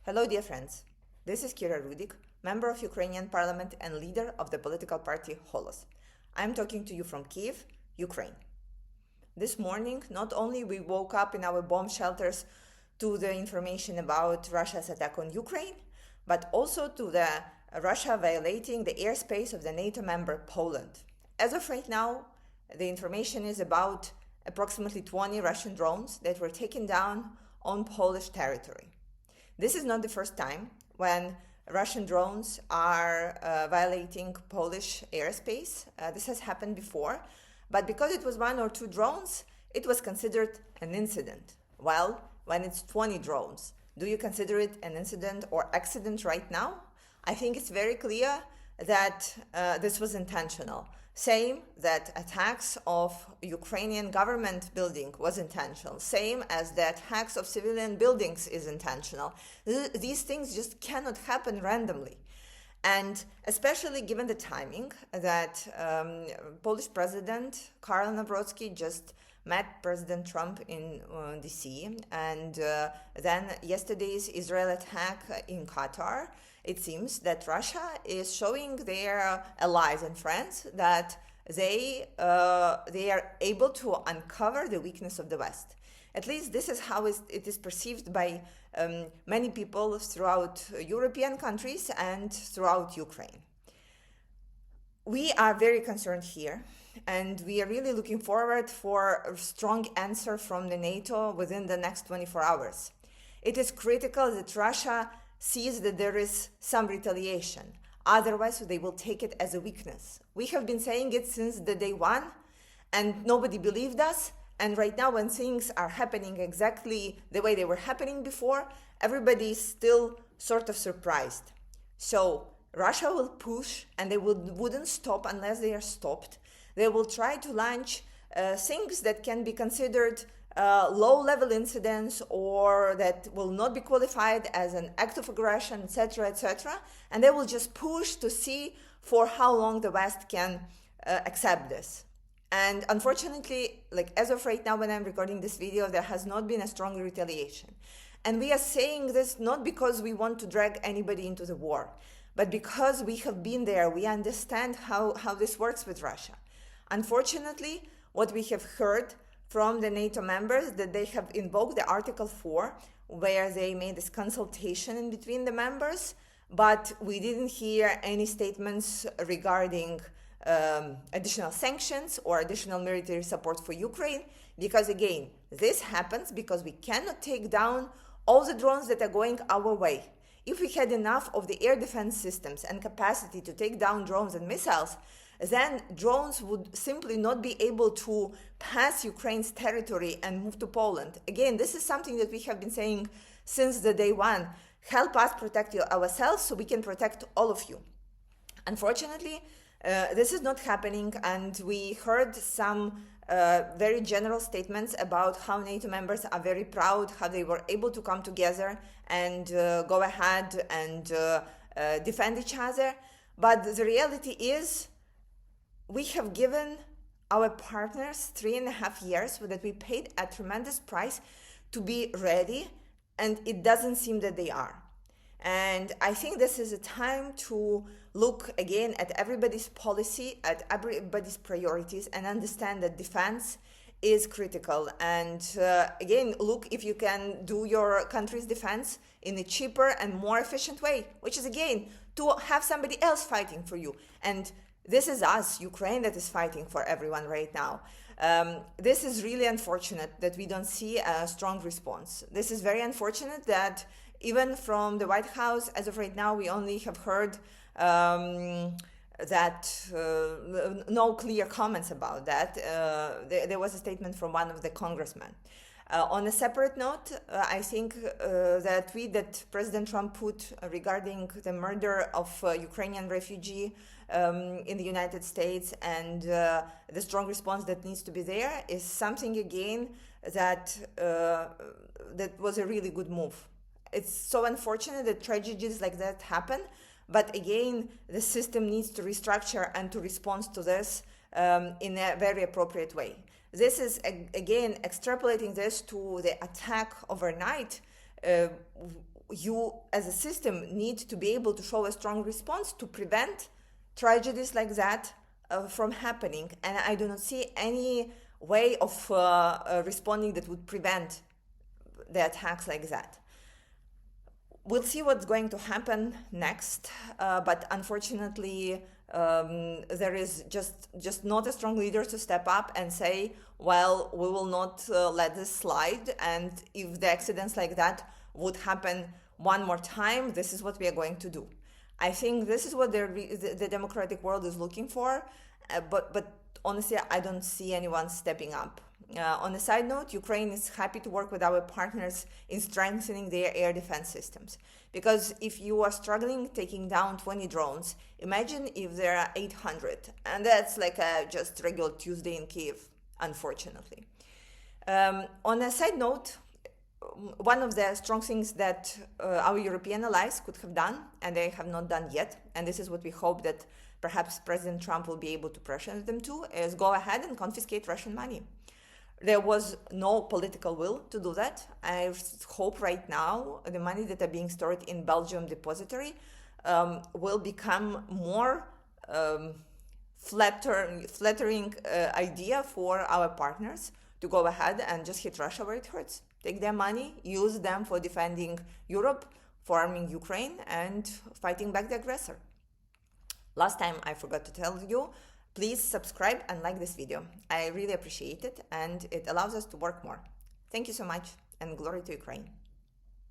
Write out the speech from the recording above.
Hello, dear friends. This is Kira Rudik, member of Ukrainian parliament and leader of the political party Holos. I'm talking to you from Kiev, Ukraine. This morning, not only we woke up in our bomb shelters to the information about Russia's attack on Ukraine, but also to the Russia violating the airspace of the NATO member Poland. As of right now, the information is about approximately 20 Russian drones that were taken down on Polish territory. This is not the first time when Russian drones are violating Polish airspace. This has happened before, but because it was one or two drones, it was considered an incident. Well, when it's 20 drones, do you consider it an incident or accident right now? I think it's very clear that this was intentional. Same that attacks of Ukrainian government building was intentional. Same as the attacks of civilian buildings is intentional. These things just cannot happen randomly. And especially given the timing that Polish President Karol Nawrocki just met President Trump in DC, and then yesterday's Israel attack in Qatar, it seems that Russia is showing their allies and friends that they are able to uncover the weakness of the West. At least this is how it is perceived by many people throughout European countries and throughout Ukraine. We are very concerned here, and we are really looking forward for a strong answer from the NATO within the next 24 hours. It is critical that Russia sees that there is some retaliation. Otherwise, they will take it as a weakness. We have been saying it since the day one, and nobody believed us. And right now, when things are happening exactly the way they were happening before, everybody is still sort of surprised. So Russia will push, and they wouldn't stop unless they are stopped. They will try to launch things that can be considered low-level incidents or that will not be qualified as an act of aggression, etc., etc. And they will just push to see for how long the West can accept this. And unfortunately, as of right now when I'm recording this video, there has not been a strong retaliation. And we are saying this not because we want to drag anybody into the war, but because we have been there, we understand how this works with Russia. Unfortunately, what we have heard from the NATO members that they have invoked the Article 4, where they made this consultation in between the members, but we didn't hear any statements regarding additional sanctions or additional military support for Ukraine, because again, this happens because we cannot take down all the drones that are going our way. If we had enough of the air defense systems and capacity to take down drones and missiles, then drones would simply not be able to pass Ukraine's territory and move to Poland. Again, this is something that we have been saying since the day one. Help us protect ourselves so we can protect all of you. Unfortunately, this is not happening, and we heard some very general statements about how NATO members are very proud, how they were able to come together and go ahead and defend each other. But the reality is, we have given our partners 3.5 years so that we paid a tremendous price to be ready, and it doesn't seem that they are. And I think this is a time to look again at everybody's policy, at everybody's priorities, and understand that defense is critical. And again, look if you can do your country's defense in a cheaper and more efficient way, which is again to have somebody else fighting for you. And this is us, Ukraine, that is fighting for everyone right now. This is really unfortunate that we don't see a strong response. This is very unfortunate that even from the White House, as of right now, we only have heard that no clear comments about that. There was a statement from one of the congressmen. On a separate note, I think that tweet that President Trump put regarding the murder of a Ukrainian refugee in the United States and the strong response that needs to be there is something again that was a really good move. It's so unfortunate that tragedies like that happen, but again, the system needs to restructure and to respond to this in a very appropriate way. This is, again, extrapolating this to the attack overnight. you as a system need to be able to show a strong response to prevent tragedies like that from happening. And I do not see any way of responding that would prevent the attacks like that. We'll see what's going to happen next, but unfortunately, there is just not a strong leader to step up and say, well, we will not let this slide, and if the accidents like that would happen one more time, this is what we are going to do. I think this is what the democratic world is looking for, but honestly, I don't see anyone stepping up. On a side note, Ukraine is happy to work with our partners in strengthening their air defense systems. Because if you are struggling taking down 20 drones, imagine if there are 800. And that's like a just regular Tuesday in Kiev, unfortunately. On a side note, one of the strong things that our European allies could have done, and they have not done yet, and this is what we hope that perhaps President Trump will be able to pressure them to, is go ahead and confiscate Russian money. There was no political will to do that. I hope right now the money that are being stored in Belgium depository will become more flattering idea for our partners to go ahead and just hit Russia where it hurts. Take their money, use them for defending Europe, for arming Ukraine, and fighting back the aggressor. Last time I forgot to tell you, please subscribe and like this video. I really appreciate it, and it allows us to work more. Thank you so much, and glory to Ukraine.